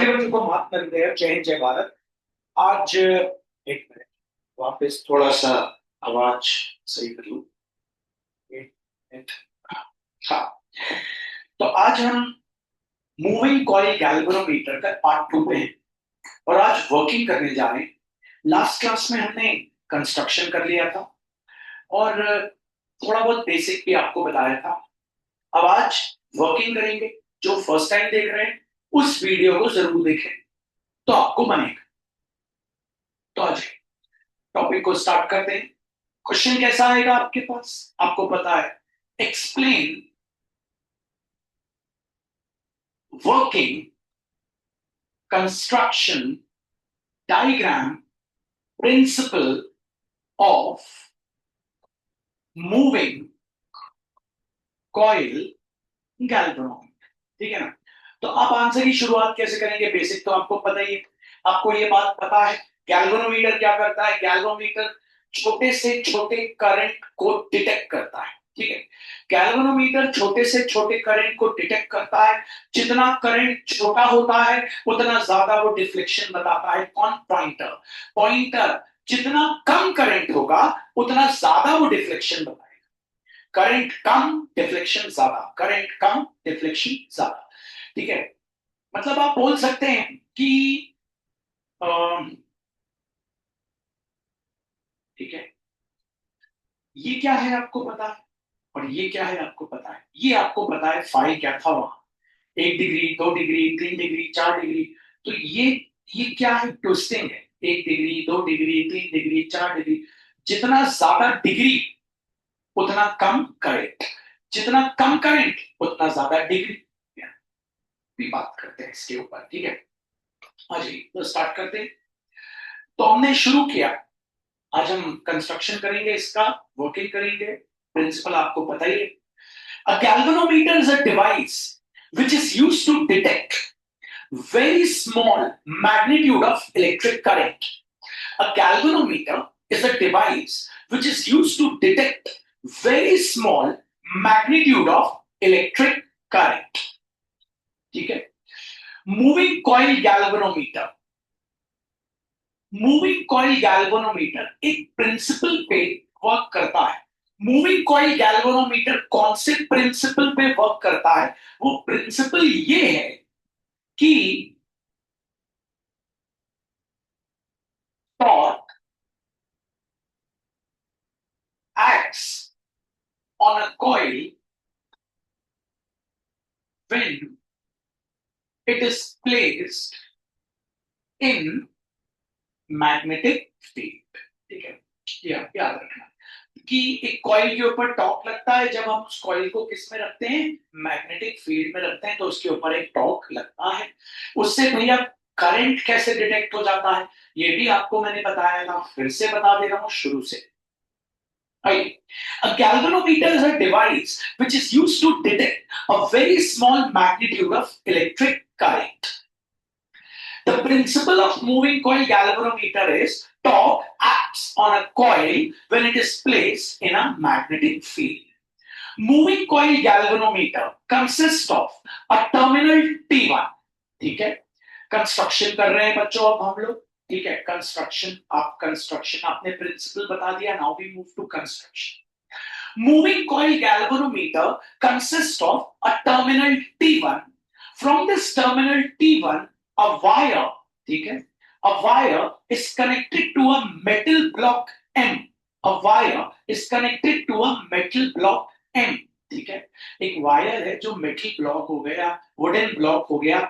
सभी बच्चों को महात्मा गांधी जय हिंद जय भारत। आज एक मिनट, वापस थोड़ा सा आवाज सही कर लूं। एक मिनट। हाँ, तो आज हम मूविंग कॉइल गैल्वेनोमीटर का पार्ट 2 पे हैं और आज वर्किंग करने जा रहे हैं। लास्ट क्लास में हमने कंस्ट्रक्शन कर लिया था और थोड़ा बहुत बेसिक भी आपको बताया था। अब आज वर्किंग करेंगे। जो फर्स्ट टाइम देख रहे हैं उस वीडियो को जरूर देखें तो आपको बनेगा। तो आज टॉपिक को स्टार्ट करते हैं। क्वेश्चन कैसा आएगा आपके पास, आपको पता है। Explain working construction diagram principle of moving coil galvanometer. ठीक है ना। तो आप आंसर की शुरुआत कैसे करेंगे, बेसिक तो आपको पता ही है। आपको ये बात पता है गैल्वेनोमीटर क्या करता है। गैल्वेनोमीटर छोटे से छोटे करंट को डिटेक्ट करता है। ठीक है, गैल्वेनोमीटर छोटे से छोटे करंट को डिटेक्ट करता है। जितना करंट छोटा होता है उतना ज्यादा वो डिफ्लेक्शन बताता है। कौन? पॉइंटर। पॉइंटर जितना कम करंट होगा उतना ज्यादा वो डिफ्लेक्शन बताएगा। करंट कम डिफ्लेक्शन ज्यादा, करंट कम डिफ्लेक्शन ज्यादा। ठीक है, मतलब आप बोल सकते हैं कि ठीक है, ये क्या है आपको पता है और ये क्या है आपको पता है। ये आपको पता है फाई क्या था वहां, 1 डिग्री 2 डिग्री 3 डिग्री 4 डिग्री। तो ये क्या है? ट्विस्टिंग है। 1 डिग्री 2 डिग्री 3 डिग्री 4 डिग्री। जितना ज्यादा डिग्री उतना कम करंट, जितना कम करंट उतना ज्यादा डिग्री। भी बात करते हैं इसके ऊपर। ठीक है, हाँ जी, तो स्टार्ट करते हैं। तो हमने शुरू किया, आज हम कंस्ट्रक्शन करेंगे, इसका वर्किंग करेंगे। प्रिंसिपल आपको पता ही है। A galvanometer is a device which is used to detect very small magnitude of electric current. A galvanometer is a device which is used to detect very small magnitude of electric current. ठीक है, moving coil galvanometer. Moving coil galvanometer एक principal पे work करता है। Moving coil galvanometer कौन से principal पे work करता है? वो प्रिंसिपल ये है कि torque acts on a coil when it is placed in magnetic field। ठीक है, याद रखना कि एक कॉइल के ऊपर टॉर्क लगता है। जब हम उस कॉइल को किस में रखते हैं? मैग्नेटिक फील्ड में रखते हैं, तो उसके ऊपर एक टॉर्क लगता है। उससे भैया करंट कैसे डिटेक्ट हो जाता है ये भी आपको मैंने बताया था, फिर से बता दे रहा हूं शुरू से। A galvanometer is a device which is used to detect a very small magnitude of electric current. The principle of moving coil galvanometer is torque acts on a coil when it is placed in a magnetic field. Moving coil galvanometer consists of a terminal T1। ठीक है, construction कर रहे हैं बच्चों अब हम लोग। ठीक है, कंस्ट्रक्शन, आप कंस्ट्रक्शन आपने प्रिंसिपल बता दिया। Now we move to construction. Moving coil galvanometer consists of a terminal T1. From this terminal T1 a wire, ठीक है, a wire is connected to a metal block M। a wire is connected to a metal block M। ठीक है, एक wire है जो metal block हो गया, wooden block हो गया,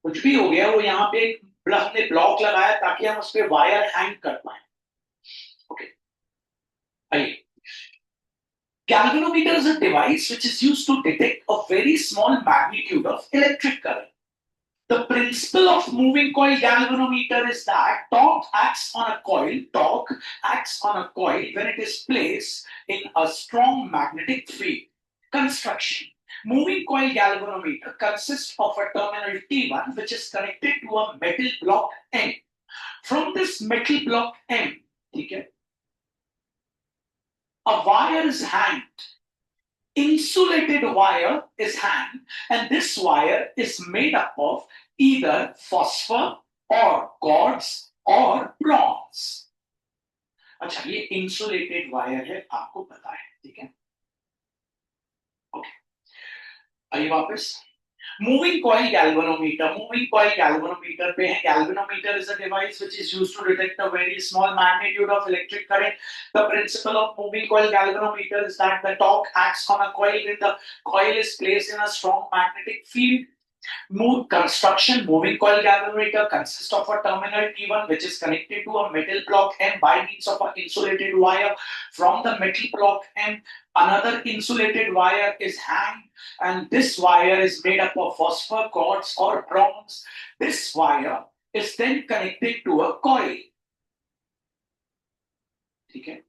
कुछ भी हो गया, वो यहाँ पे हमने ब्लॉक लगाया ताकि हम उस पर वायर हैंग कर पाए। ओके, आइए। Galvanometer is a device which is used to detect a very small magnitude of electric current. The principle of moving coil galvanometer is that torque acts on a coil. Torque acts on a coil when it is placed in a strong magnetic field. Construction. Moving coil galvanometer consists of a terminal T1 which is connected to a metal block M. From this metal block M, okay, a wire is hanged. Insulated wire is hanged, and this wire is made up of either phosphor or quartz or bronze. अच्छा, ये insulated wire है, आपको पता है, ठीक है। Okay, आइए वापस। Moving coil galvanometer. Moving coil galvanometer पे है. Galvanometer is a device which is used to detect a very small magnitude of electric current. The principle of moving coil galvanometer is that the torque acts on a coil when the coil is placed in a strong magnetic field. Moving coil galvanometer consists of a terminal T1 which is connected to a metal block M by means of an insulated wire. From the metal block M, another insulated wire is hanged, and this wire is made up of phosphor, quartz or bronze. This wire is then connected to a coil. Okay.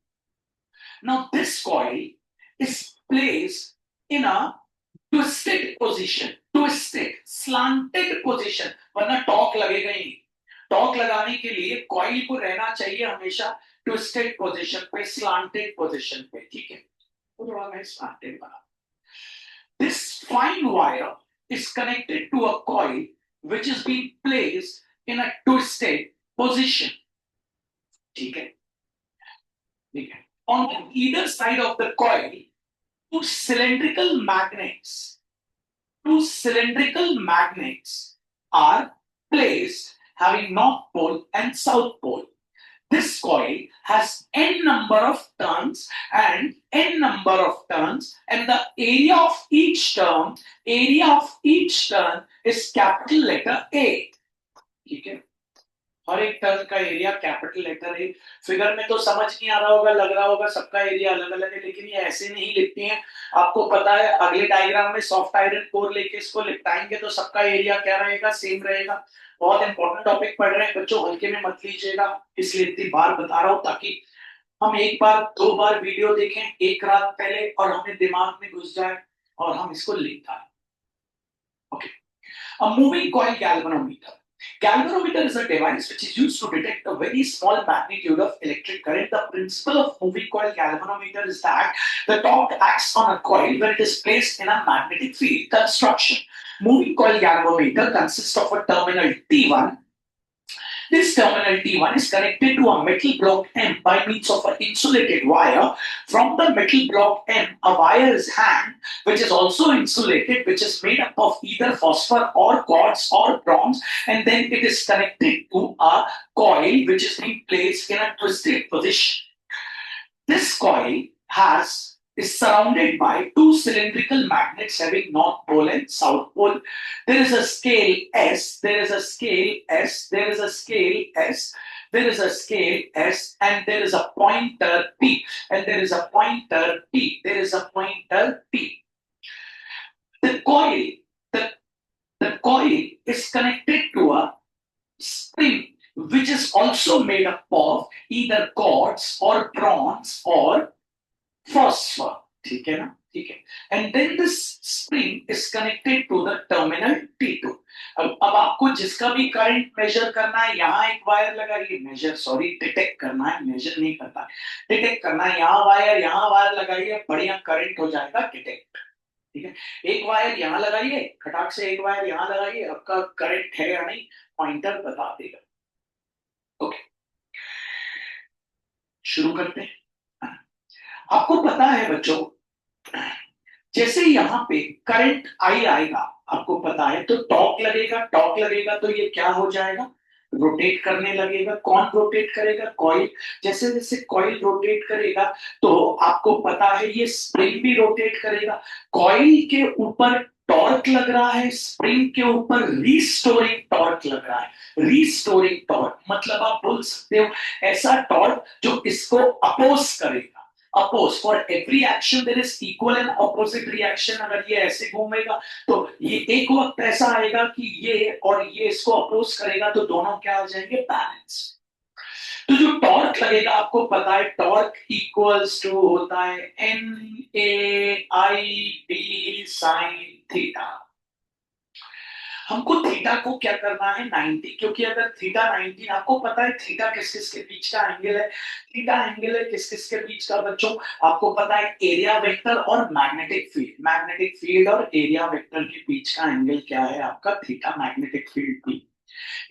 Now this coil is placed in a twisted position, twisted, slanted position, वरना torque लगेगा ही नहीं। Torque लगाने के लिए coil को रहना चाहिए हमेशा ट्विस्टेड पोजीशन पे, स्लांटेड पोजीशन पे, ठीक है। तो थोड़ा मैं स्लांटेड बना। This fine wire is connected to a coil which is being placed in a twisted position, ठीक है, ठीक है। On either side of the coil, two cylindrical magnets are placed having north pole and south pole. This coil has n number of turns, and the area of each turn is capital letter A. ठीक है, हर एक turn का area capital letter है। Figure में तो समझ नहीं आ रहा होगा, लग रहा होगा सबका एरिया अलग अलग है, लेकिन ये ऐसे नहीं लिखते हैं। आपको पता है अगले डायग्राम में सॉफ्ट आयरन कोर लेके इसको लिपटाएंगे तो सबका एरिया क्या रहेगा, सेम रहेगा। बहुत इंपॉर्टेंट टॉपिक पढ़ रहे हैं बच्चों, हल्के में मत लीजिएगा, इसलिए इतनी बार बता रहा हूं ताकि हम एक बार दो बार वीडियो देखें एक रात पहले और हमें दिमाग में घुस जाए और हम इसको लिख पाए। Okay, a moving coil galvanometer. Galvanometer is a device which is used to detect a very small magnitude of electric current. The principle of moving coil galvanometer is that the torque acts on a coil when it is placed in a magnetic field. Construction. Moving coil galvanometer consists of a terminal T1. This terminal T1 is connected to a metal block M by means of an insulated wire. From the metal block M, a wire is hanged, which is also insulated, which is made up of either phosphor or quartz or bronze, and then it is connected to a coil which is being placed in a twisted position. This coil is surrounded by two cylindrical magnets having north pole and south pole. There is a scale S, and there is a pointer P, The coil is connected to a spring which is also made up of either quartz or bronze or phosphor, ठीक है ना, ठीक है। And then this spring is connected to the terminal T2. अब आपको जिसका भी current measure करना है, यहाँ एक वायर लगाइए, डिटेक्ट करना है, मेजर नहीं करता, डिटेक्ट करना है, यहाँ वायर लगाइए, बढ़िया करंट हो जाएगा डिटेक्ट, ठीक है। एक वायर यहाँ लगाइए, खटाक से एक वायर यहाँ लगाइए, आपका करंट है या नहीं पॉइंटर बता देगा। ओके, शुरू करते हैं। आपको पता है बच्चों, जैसे यहाँ पे करंट आई आएगा, आपको पता है, तो टॉर्क लगेगा तो ये क्या हो जाएगा, रोटेट करने लगेगा। कौन रोटेट करेगा, कॉइल। जैसे जैसे कॉइल रोटेट करेगा तो आपको पता है ये स्प्रिंग भी रोटेट करेगा। कॉइल के ऊपर टॉर्क लग रहा है, स्प्रिंग के ऊपर रीस्टोरिंग टॉर्क लग रहा है। रीस्टोरिंग टॉर्क मतलब आप बोल सकते हो ऐसा टॉर्क जो इसको अपोज करेगा। Oppose, for every action there is equal and opposite reaction. अगर ये ऐसे घूमेगा तो ये एक वक्त ऐसा आएगा कि ये और ये इसको अपोज करेगा तो दोनों क्या हो जाएंगे, बैलेंस। तो जो टॉर्क लगेगा, आपको पता है टॉर्क इक्वल्स टू होता है NAID sin थीटा। हमको थीटा को क्या करना है 90, क्योंकि अगर थीटा 90, आपको पता है थीटा किस किस के बीच का एंगल है, थीटा एंगल है किस किस के बीच का बच्चों, आपको पता है एरिया वेक्टर और मैग्नेटिक फील्ड, मैग्नेटिक फील्ड और एरिया वेक्टर के बीच का एंगल क्या है आपका थीटा, मैग्नेटिक फील्ड भी,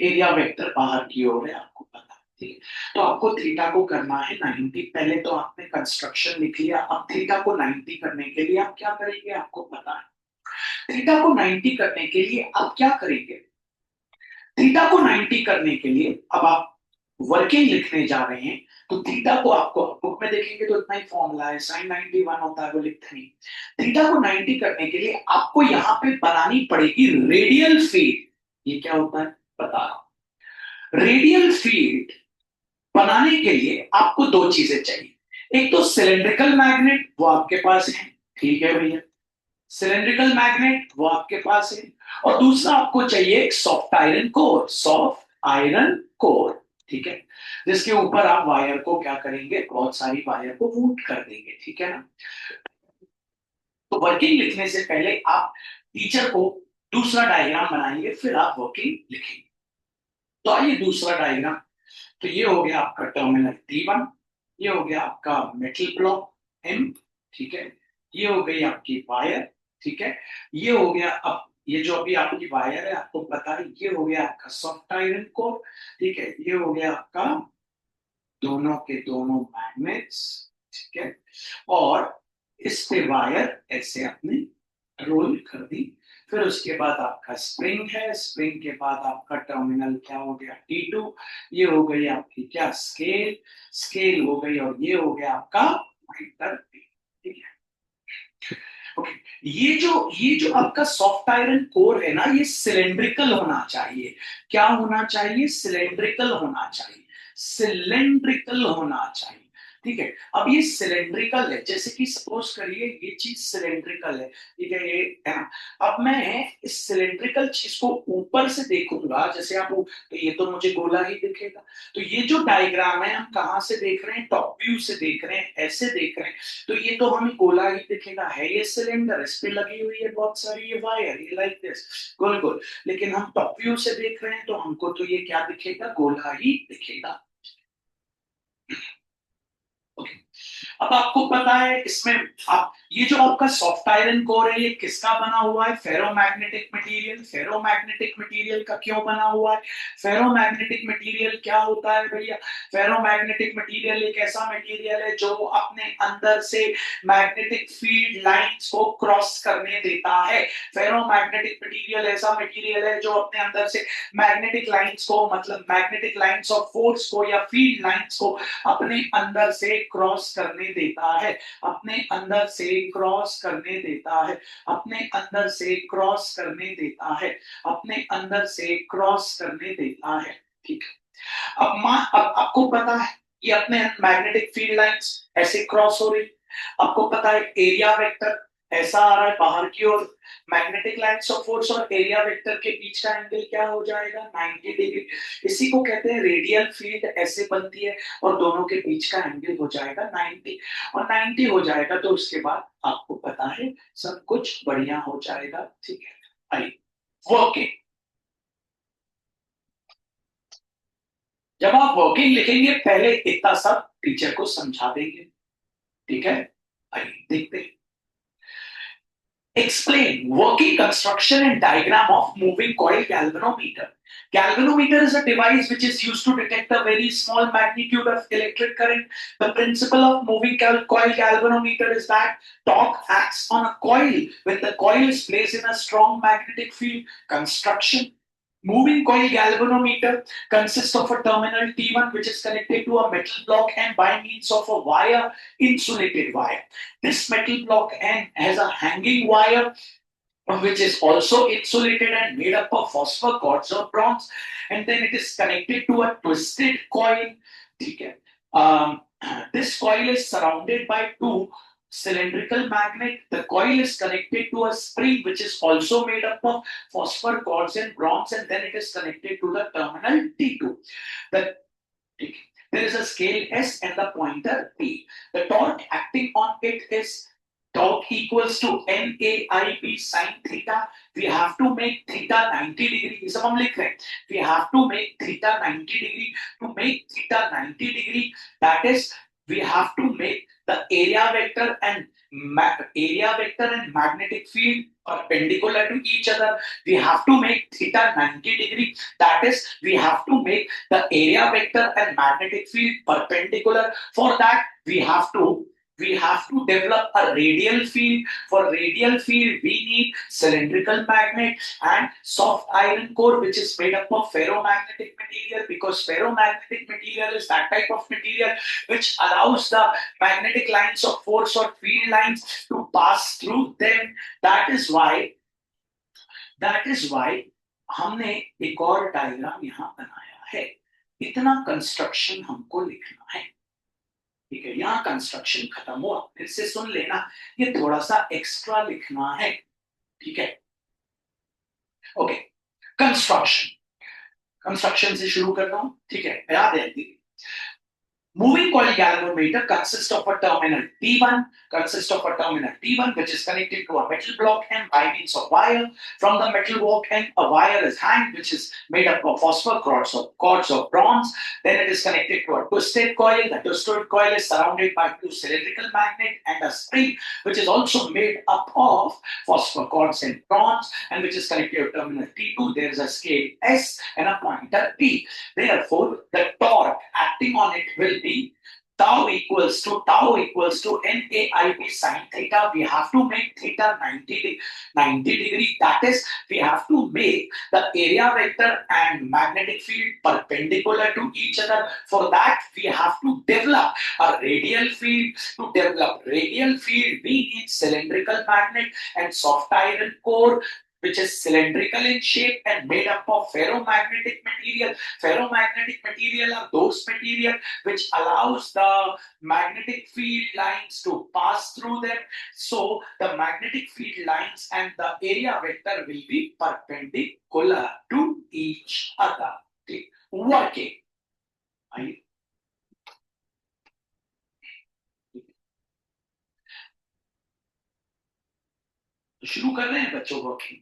एरिया वेक्टर बाहर की ओर है आपको पता है, ठीक है। तो आपको थीटा को करना है 90, पहले तो आपने कंस्ट्रक्शन लिख लिया, अब थीटा को 90 करने के लिए आप क्या करेंगे आपको पता है, थीटा को 90 करने के लिए आप क्या करेंगे, थीटा को 90 करने के लिए अब आप वर्किंग लिखने जा रहे हैं, तो थीटा को आपको बुक में देखेंगे तो इतना ही फॉर्मूला है, साइन 91 होता है, वो लिखते नहीं। थीटा को 90 करने के लिए आपको यहां पे बनानी पड़ेगी रेडियल फील्ड, ये क्या होता है बता रहा हूं, रेडियल फील्ड बनाने के लिए आपको दो चीजें चाहिए, एक तो सिलेंड्रिकल मैग्नेट, वो आपके पास है, ठीक है भैया, सिलेंड्रिकल मैग्नेट वो आपके पास है, और दूसरा आपको चाहिए एक soft iron core, soft iron core, ठीक है, जिसके ऊपर आप वायर को क्या करेंगे, बहुत सारी वायर को वूट कर देंगे, ठीक है ना। तो वर्किंग लिखने से पहले आप टीचर को दूसरा डायग्राम बनाएंगे, फिर आप वर्किंग लिखेंगे। तो आइए दूसरा डायग्राम, तो ये हो गया आपका टर्मिनल T1, ये हो गया आपका मेटल ब्लॉक M, ठीक है, ये हो गई आपकी वायर, ठीक है, ये हो गया, अब ये जो अभी आपकी वायर है आपको पता है, ये हो गया आपका सॉफ्ट आयरन कोर, ठीक है, ये हो गया आपका दोनों के दोनों मैग्नेट्स, ठीक है, और इस पे वायर ऐसे आपने रोल कर दी, फिर उसके बाद आपका स्प्रिंग है, स्प्रिंग के बाद आपका टर्मिनल क्या हो गया T2, ये हो गई आपकी क्या स्केल, स्केल हो गई, और ये हो गया आपका पॉइंटर, ठीक है। ओके, ये जो आपका सॉफ्ट आयरन कोर है ना, ये सिलेंड्रिकल होना चाहिए, क्या होना चाहिए, सिलेंड्रिकल होना चाहिए, सिलेंड्रिकल होना चाहिए, ठीक है। अब ये सिलेंड्रिकल है, जैसे कि सपोज करिए ये चीज सिलेंड्रिकल है, ठीक है, ये है ना, अब मैं इस सिलेंड्रिकल चीज को ऊपर से देखूंगा, जैसे आप तो ये तो मुझे गोला ही दिखेगा, तो ये जो डायग्राम है हम कहाँ से देख रहे हैं, टॉप व्यू से देख रहे हैं, ऐसे देख रहे हैं, तो ये तो हमें गोला ही दिखेगा, है ये सिलेंडर, इस पे लगी हुई है बहुत सारी ये वायर, ये लाइक दिस गोल गोल, लेकिन हम टॉप व्यू से देख रहे हैं तो हमको तो ये क्या दिखेगा, गोला ही दिखेगा। ओके, अब आपको पता है इसमें, आप ये जो आपका सॉफ्ट आयरन कोर है ये किसका बना हुआ है, फेरोमैग्नेटिक मटेरियल, फेरोमैग्नेटिक मटेरियल का क्यों बना हुआ है, फेरोमैग्नेटिक मटेरियल क्या होता है भैया, फेरोमैग्नेटिक मटेरियल एक ऐसा मटेरियल है जो अपने अंदर से मैग्नेटिक फील्ड लाइंस को क्रॉस करने देता है, फेरोमैग्नेटिक मटेरियल ऐसा मटेरियल है जो अपने अंदर से मैग्नेटिक लाइंस को, मतलब मैग्नेटिक लाइंस ऑफ फोर्स को या फील्ड लाइंस को अपने अंदर से क्रॉस करने देता है, अपने अंदर से क्रॉस करने देता है, अपने अंदर से क्रॉस करने देता है, अपने अंदर से क्रॉस करने देता है, ठीक है। अब आपको पता है ये अपने मैग्नेटिक फील्ड लाइंस ऐसे क्रॉस हो रही, आपको पता है एरिया वेक्टर ऐसा आ रहा है बाहर की ओर, मैग्नेटिक लाइंस ऑफ फोर्स और एरिया वेक्टर के बीच का एंगल क्या हो जाएगा 90 डिग्री, इसी को कहते हैं रेडियल फील्ड, ऐसे बनती है और दोनों के बीच का एंगल हो जाएगा 90, और 90 हो जाएगा तो उसके बाद आपको पता है सब कुछ बढ़िया हो जाएगा, ठीक है। आइए वर्किंग, जब आप वर्किंग लिखेंगे पहले इतना सब टीचर को समझा देंगे, ठीक है, आइए देखते हैं। Explain working construction and diagram of moving coil galvanometer. Galvanometer is a device which is used to detect a very small magnitude of electric current. The principle of moving coil galvanometer is that torque acts on a coil when the coil is placed in a strong magnetic field. Construction. Moving coil galvanometer consists of a terminal T1 which is connected to a metal block and by means of a wire, insulated wire. This metal block N has a hanging wire which is also insulated and made up of phosphor cords or bronze, and then it is connected to a twisted coil. Okay. This coil is surrounded by two cylindrical magnet. The coil is connected to a spring which is also made up of phosphor cords and bronze, and then it is connected to the terminal T2. The there is a scale S and the pointer P. The torque acting on it is torque equals to NAIB sin theta. We have to make theta 90 degree. ये सब हम लिख रहे हैं. We have to make theta 90 degree. To make theta 90 degree, that is, we have to make the area vector and magnetic field perpendicular to each other. We have to make theta 90 degree. That is, we have to make the area vector and magnetic field perpendicular. For that, we have to develop a radial field. For radial field, we need cylindrical magnet and soft iron core, which is made up of ferromagnetic material, because ferromagnetic material is that type of material which allows the magnetic lines of force or field lines to pass through them. That is why हमने एक और diagram यहाँ बनाया है. इतना construction हमको लिखना है. ठीक है, यहाँ कंस्ट्रक्शन खत्म हुआ. फिर से सुन लेना, ये थोड़ा सा एक्स्ट्रा लिखना है. ठीक है, ओके. कंस्ट्रक्शन से शुरू करता हूं. ठीक है, याद है. Moving coil galvanometer consists of a terminal T1, which is connected to a metal block end by means of wire. From the metal block end, a wire is hanged, which is made up of phosphor cords of bronze. Then it is connected to a twisted coil. The twisted coil is surrounded by two cylindrical magnets and a spring, which is also made up of phosphor cords and bronze, and which is connected to terminal T2. There is a scale S and a pointer P. Therefore, the torque acting on it will be tau equals to NAIB sin theta. We have to make theta 90 degree. That is, we have to make the area vector and magnetic field perpendicular to each other. For that, we have to develop a radial field. To develop radial field, we need cylindrical magnet and soft iron core, which is cylindrical in shape and made up of ferromagnetic material. Ferromagnetic material are those material which allows the magnetic field lines to pass through them. So the magnetic field lines and the area vector will be perpendicular to each other. Okay. Working. शुरू कर रहे हैं बच्चों. Working.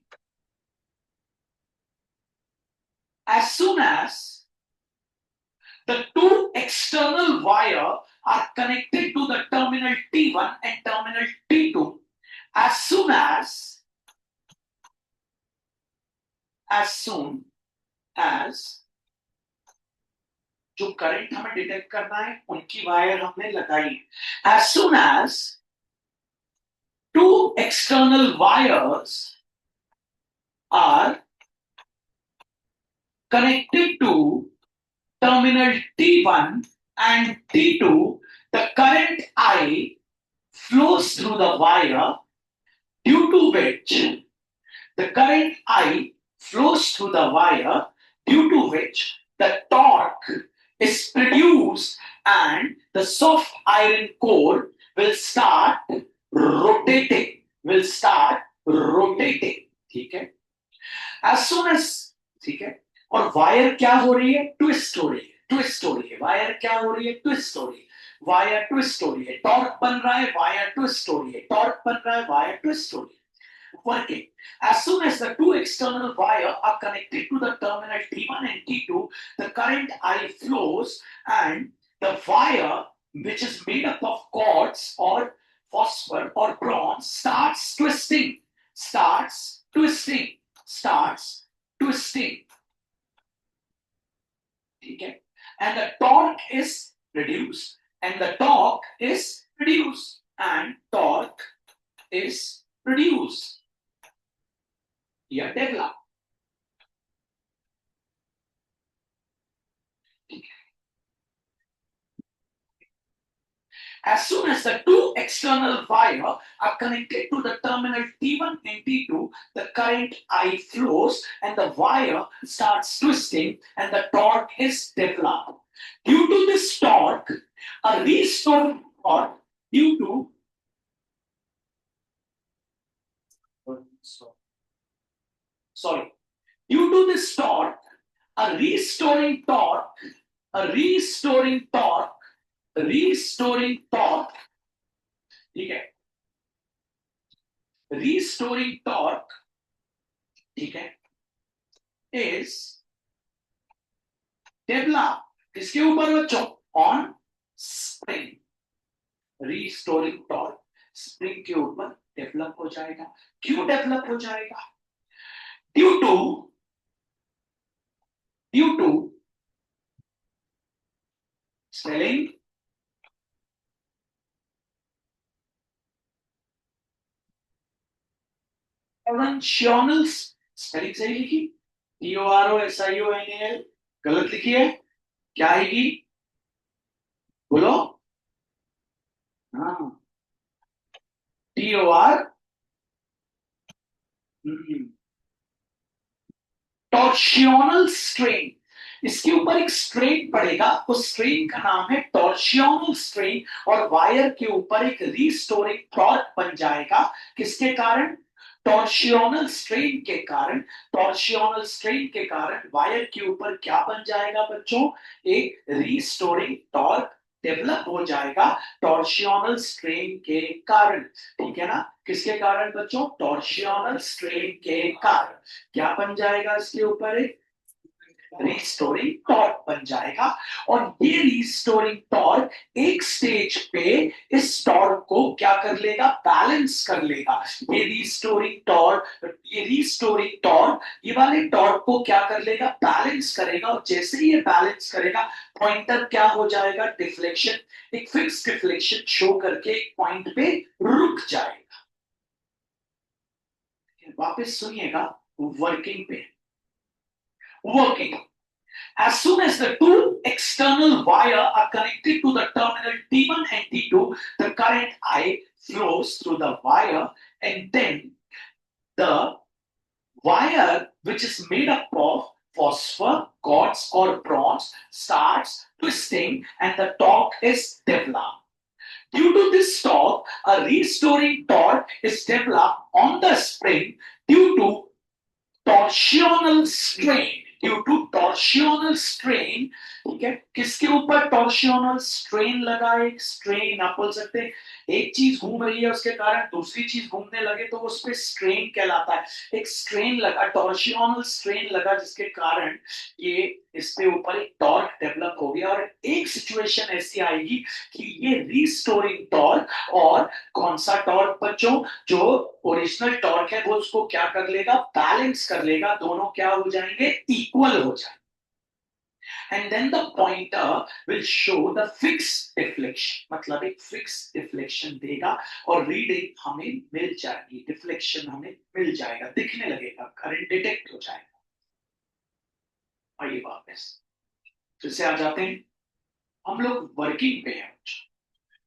As soon as the two external wires are connected to the terminal T1 and terminal T2, as soon as जो current हमें detect करना है उनकी वायर हमने लगाई. As soon as two external wires are connected to terminal T1 and T2, the current I flows through the wire, due to which the torque is produced and the soft iron core will start rotating. ठीक है. As soon as, ठीक है, और wire क्या हो रही है? Twist हो रही है. वायर क्या हो रही है? ट्विस्ट हो रही है. टॉर्क बन रहा है, वायर ट्विस्ट हो रही है. Working. As soon as the two external wires are connected to the terminal T1 and T2, the current I flows and the wire, which is made up of cords or phosphor or bronze, starts twisting. Okay? And the torque is reduced. Yeah, develop. As soon as the two external wires are connected to the terminal T1 and T2, the current I flows and the wire starts twisting and the torque is developed. Due to this torque, a restoring torque due to this torque, a restoring torque, ठीक है, restoring torque, ठीक है, is develop किसके ऊपर बच्चों? On spring. Restoring torque spring के ऊपर develop हो जाएगा। क्यों डेवलप हो जाएगा? Due to due to spelling torsional, spelling सही लिखी, TORSIONAL, गलत लिखी है, क्या आएगी बोलो? हाँ, TOR, टॉर्शियोनल स्ट्रेन। इसके ऊपर एक स्ट्रेन पड़ेगा, उस स्ट्रेन का नाम है टॉर्शियोनल स्ट्रेन, और वायर के ऊपर एक रीस्टोरिंग टॉर्क बन जाएगा। किसके कारण? टॉर्शियोनल स्ट्रेन के कारण। टॉर्शियोनल स्ट्रेन के कारण वायर के ऊपर क्या बन जाएगा बच्चों? एक रीस्टोरिंग टॉर्क डेवलप हो जाएगा टॉर्शियोनल स्ट्रेन के कारण। ठीक है ना? किसके कारण बच्चों? टॉर्शियोनल स्ट्रेन के कारण क्या बन जाएगा? इसके ऊपर एक रिस्टोरिंग टॉर्क बन जाएगा। और ये रिस्टोरिंग टॉर्क एक स्टेज पे इस टॉर्क को क्या कर लेगा? बैलेंस कर लेगा। ये रिस्टोरिंग टॉर्क ये वाले टॉर्क को क्या कर लेगा? बैलेंस करेगा। और जैसे ही ये बैलेंस करेगा, पॉइंटर क्या हो जाएगा? डिफ्लेक्शन, एक फिक्स डिफ्लेक्शन शो करके एक पॉइंट पे रुक जाएगा। वापस सुनिएगा, वर्किंग पे। Working. As soon as the two external wire are connected to the terminal T1 and T2, the current I flows through the wire, and then the wire, which is made up of phosphor, quartz, or bronze, starts twisting and the torque is developed. Due to this torque, a restoring torque is developed on the spring due to torsional strain. Due to torsional strain, ठीक है, किसके ऊपर टॉर्शियोनल strain लगा? एक strain, आप बोल सकते हैं एक चीज घूम रही है, उसके कारण दूसरी चीज घूमने लगे तो उस पर स्ट्रेन कहलाता है। एक स्ट्रेन लगा, टॉर्शियोनल स्ट्रेन लगा, जिसके कारण ये इसके ऊपर एक टॉर्क डेवलप हो गया। और एक सिचुएशन ऐसी आएगी कि ये रीस्टोरिंग टॉर्क और कौन सा टॉर्क बच्चों? जो ओरिजिनल टॉर्क है वो उसको क्या कर लेगा? बैलेंस कर लेगा। दोनों क्या हो जाएंगे? इक्वल हो जाएंगे। And then the pointer will show the fixed deflection, मतलब एक fixed deflection देगा और रीडिंग हमें मिल जाएगी, डिफ्लेक्शन हमें मिल जाएगा, दिखने लगेगा, करंट डिटेक्ट हो जाएगा। आइए वापस फिर से आ जाते हैं। हम लोग वर्किंग पे हैं,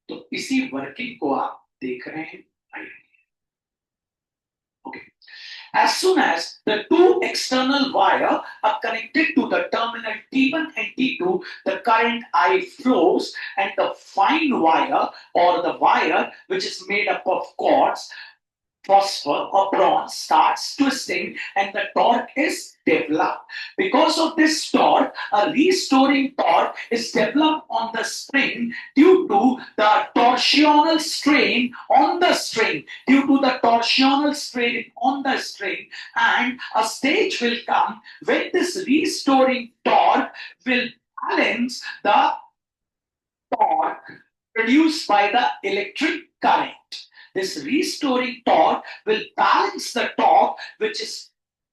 तो इसी वर्किंग को आप देख रहे हैं। आइए, okay. As soon as the two external wire are connected to the terminal T1 and T2, the current I flows, and the fine wire, or the wire which is made up of quartz, phosphor, or bronze, starts twisting and the torque is developed. Because of this torque, a restoring torque is developed on the spring due to the torsional strain on the string. Due to the torsional strain on the string, and a stage will come when this restoring torque will balance the torque produced by the electric current. This restoring torque will balance the torque which is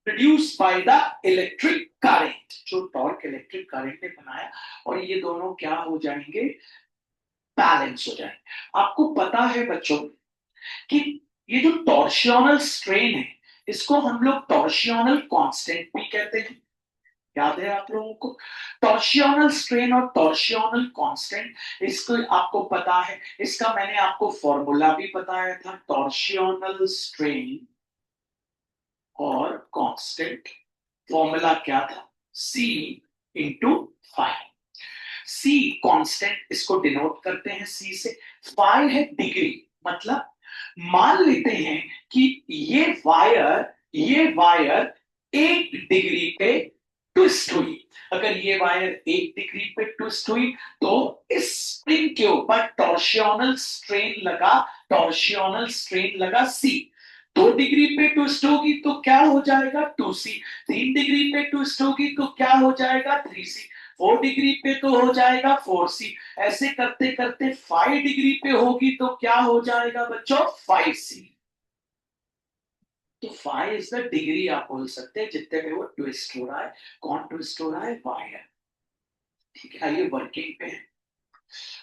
produced by the electric current. जो torque electric current ने बनाया, और ये दोनों क्या हो जाएंगे? Balance हो जाएंगे। आपको पता है बच्चों कि ये जो टॉर्शियोनल स्ट्रेन है, इसको हम लोग टॉर्शियोनल कांस्टेंट भी कहते हैं। याद है आप लोगों को? टॉर्शियोनल स्ट्रेन और टॉर्शियोनल कांस्टेंट, इसको आपको पता है। इसका मैंने आपको फॉर्मूला भी बताया था, टॉर्शियोनल स्ट्रेन और कांस्टेंट। फॉर्मूला क्या था? C into five. C constant, इसको डिनोट करते हैं C से। फाइव है डिग्री, मतलब मान लेते हैं कि ये वायर 1 डिग्री पे ट्विस्ट हुई। अगर ये वायर 1 डिग्री पे ट्विस्ट हुई तो इस स्प्रिंग के ऊपर टॉर्शियोनल स्ट्रेन लगा, टॉर्शियोनल स्ट्रेन लगा C। 2 डिग्री पे ट्विस्ट होगी तो क्या हो जाएगा 2C। 3 डिग्री पे ट्विस्ट होगी तो क्या हो जाएगा 3C। 4 डिग्री पे तो हो जाएगा 4C। ऐसे करते करते 5 डिग्री पे होगी तो क्या हो जाएगा बच्चों 5C। तो 5 इज द डिग्री आप बोल सकते हैं जितने में वो ट्विस्ट हो रहा है। कौन ट्विस्ट हो रहा है वायर। ठीक है आइए वर्किंग पे है।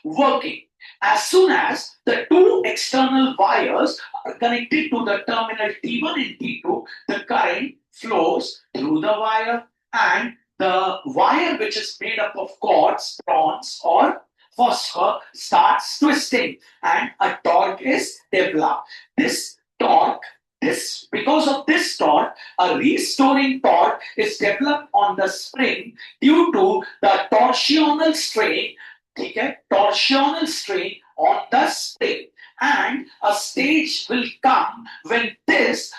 Working. As soon as the two external wires are connected to the terminal T1 and T2, the current flows through the wire, and the wire, which is made up of cords, bronze, or phosphor, starts twisting and a torque is developed. This torque, this because of this torque, a restoring torque is developed on the spring due to the torsional strain. ठीक है torsional strain on the spring, and a stage will come when this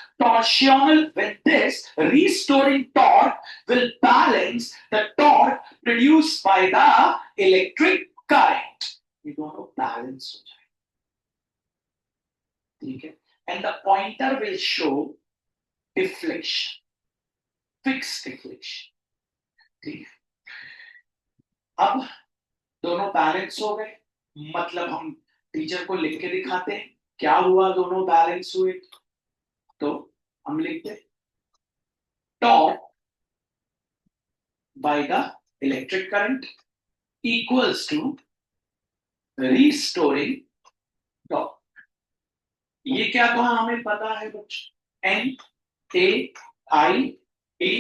restoring torque will balance the torque produced by the electric current. ये दोनों balance हो जाए ठीक है and the pointer will show deflection, fixed deflection. ठीक है अब दोनों बैलेंस हो गए मतलब हम टीचर को लिख के दिखाते हैं क्या हुआ दोनों बैलेंस हुए। तो हम लिखते torque by the electric current equals to restoring torque. ये क्या था हमें पता है बच्चों N A I T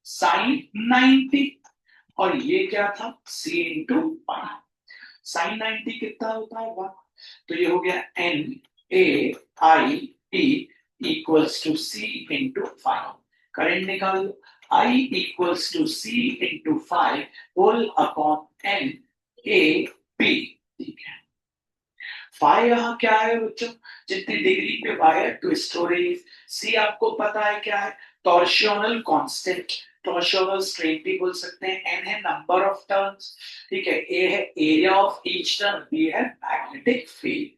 sine 90 और ये क्या था सी इंटू पाई। साइन 90 कितना होता है वन तो ये हो गया N A I T equals to C into five. Current निकाल लो I equals to C into five whole upon N A P. ठीक है फाइव यहाँ क्या है बच्चों जितनी डिग्री पे वायर ट्विस्ट हो रही है। सी आपको पता है क्या है टॉर्शनल कांस्टेंट टॉर्शनल स्ट्रेन भी बोल सकते हैं। एन है नंबर ऑफ टर्न्स ठीक है ए है area of each turn B है मैग्नेटिक फील्ड।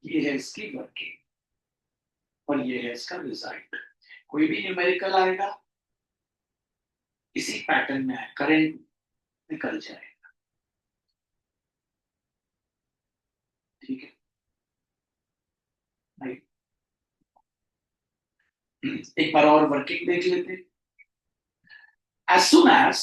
ये है इसकी वर्किंग और ये है इसका रिजल्ट। कोई भी न्यूमेरिकल आएगा इसी पैटर्न में है करंट निकल जाएगा। ठीक है एक बार और वर्किंग देख लेते हैं। As soon as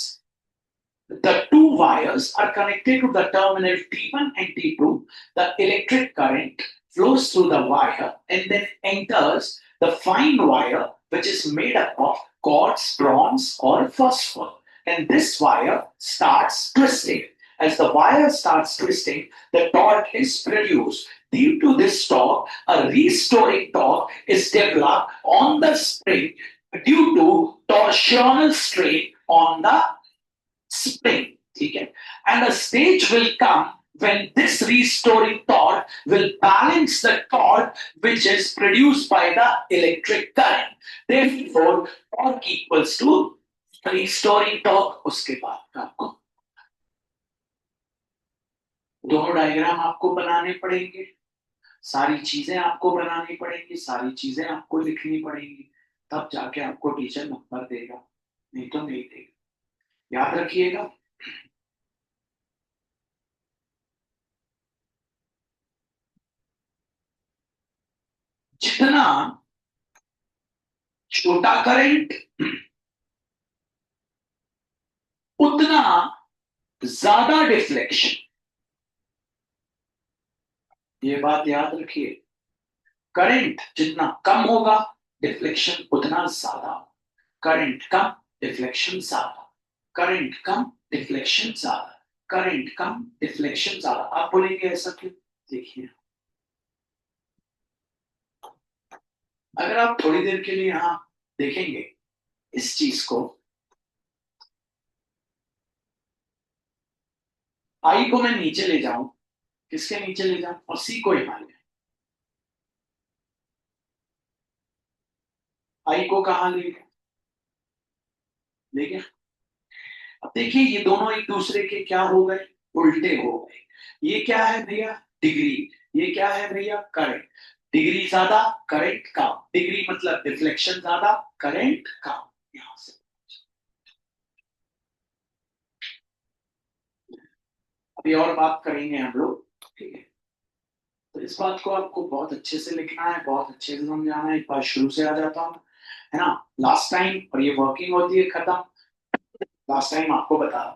the two wires are connected to the terminal T1 and T2, the electric current flows through the wire and then enters the fine wire, which is made up of quartz, bronze, or phosphor. And this wire starts twisting. As the wire starts twisting, the torque is produced. Due to this torque, a restoring torque is developed on the spring due to torsional strain on the spring. ठीक है and a stage will come when this restoring torque will balance the torque which is produced by the electric current. Therefore, torque equals to restoring torque. उसके बाद आपको दोनों diagram आपको बनाने पड़ेंगे सारी चीजें आपको बनानी पड़ेंगी सारी चीजें आपको लिखनी पड़ेंगी तब जाके आपको टीचर नंबर देगा नहीं तो नहीं देगा। याद रखिएगा जितना छोटा करंट उतना ज्यादा डिफ्लेक्शन। ये बात याद रखिए करंट जितना कम होगा डिफ्लेक्शन उतना ज्यादा। करंट कम डिफ्लेक्शन ज्यादा करंट कम डिफ्लेक्शन ज्यादा करंट कम डिफ्लेक्शन ज्यादा। आप बोलेंगे ऐसा क्यों देखिए अगर आप थोड़ी देर के लिए यहां देखेंगे इस चीज को आई को मैं नीचे ले जाऊं किसके नीचे ले जाऊं और सी को यहां ले आई को कहां ले गया। अब देखिए ये दोनों एक दूसरे के क्या हो गए उल्टे हो गए। ये क्या है भैया डिग्री, ये क्या है भैया, करंट। डिग्री ज्यादा, करंट कम। डिग्री मतलब डिफ्लेक्शन ज्यादा, करंट कम। यहां से अभी और बात करेंगे हम लोग, ठीक है। तो इस बात को आपको बहुत अच्छे से लिखना है, बहुत अच्छे से समझाना है। एक बार शुरू से आ जाता हूँ, है ना, लास्ट टाइम, और ये वर्किंग होती है खत्म। लास्ट टाइम आपको बता,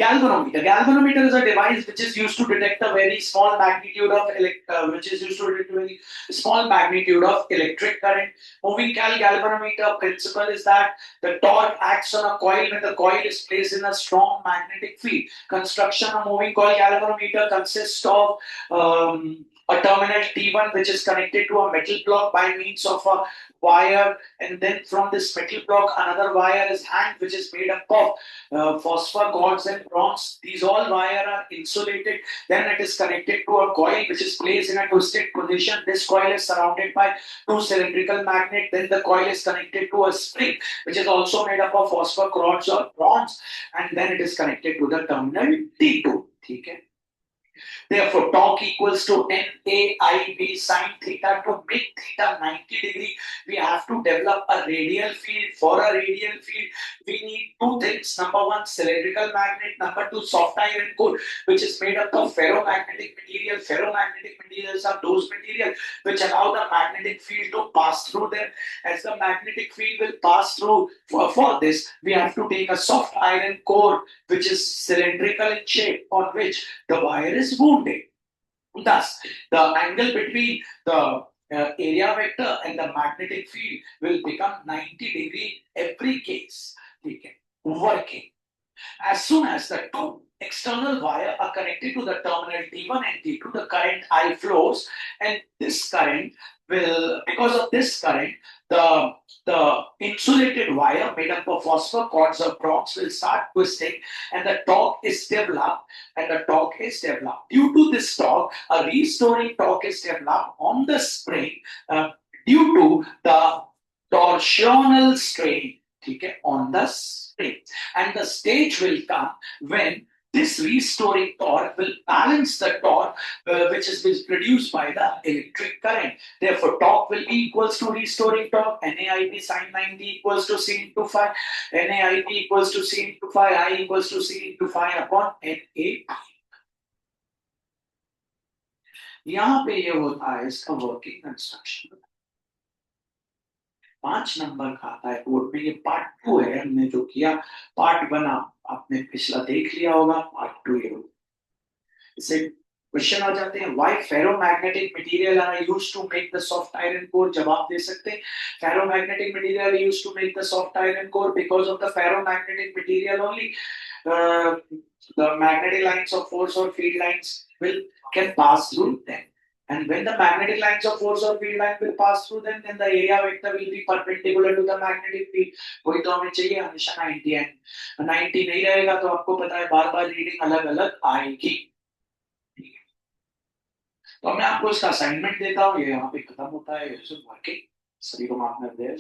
galvanometer. Galvanometer is a device which is used to detect a very small magnitude of which is used to detect a very small magnitude of electric current. Moving galvanometer principle is that the torque acts on a coil when the coil is placed in a strong magnetic field. Construction of moving coil galvanometer consists of a terminal T1 which is connected to a metal block by means of a wire, and then from this metal block another wire is hanged which is made up of phosphor cords and bronze. These all wire are insulated. Then it is connected to a coil which is placed in a twisted position. This coil is surrounded by two cylindrical magnets. Then the coil is connected to a spring which is also made up of phosphor cords or bronze, and then it is connected to the terminal T2. ठीक है। Therefore, torque equals to NAIB sine theta. To make theta 90 degree, we have to develop a radial field. For a radial field, we need two things. Number one, cylindrical magnet. Number two, soft iron core, which is made up of ferromagnetic material. Ferromagnetic materials are those materials which allow the magnetic field to pass through them. As the magnetic field will pass through, for this, we have to take a soft iron core which is cylindrical in shape, on which the wire is wounded. Thus, the angle between the area vector and the magnetic field will become 90 degree every case. Okay. Working. As soon as the two external wires are connected to the terminal T1 and T2, the current I flows, and this current will, because of this current, the insulated wire made up of phosphor cords or bronze will start twisting, and the torque is developed, Due to this torque, a restoring torque is developed on the spring due to the torsional strain, okay, on the spring. And the stage will come when this restoring torque will balance the torque which is produced by the electric current. Therefore, torque will be equals to restoring torque. NAIP sine 90 equals to C into phi. NAIP equals to C into phi. I equals to C into phi upon NAP. यहाँ पे ये होता है इसका working construction. 5 number का आता है board में। ये पार्ट 2 है, हमने जो किया पार्ट 1 आपने पिछला देख लिया होगा, पार्ट 2 ये। इसे क्वेश्चन आ जाते हैं, why ferromagnetic material are used to make the soft iron core. जवाब दे सकते हैं, ferromagnetic material used to make the soft iron core because of the ferromagnetic material only the magnetic lines of force or field lines will can pass through them. And when the magnetic lines of force or field line will pass through them, then the area vector will be perpendicular to the magnetic field. वही तो हमें चाहिए हमेशा 90 and 90 नहीं रहेगा तो आपको पता है बार बार रीडिंग अलग अलग आएगी। तो मैं आपको इसका असाइनमेंट देता हूँ, ये यहाँ पे खत्म होता है। वर्किंग सभी को माफ कर दे।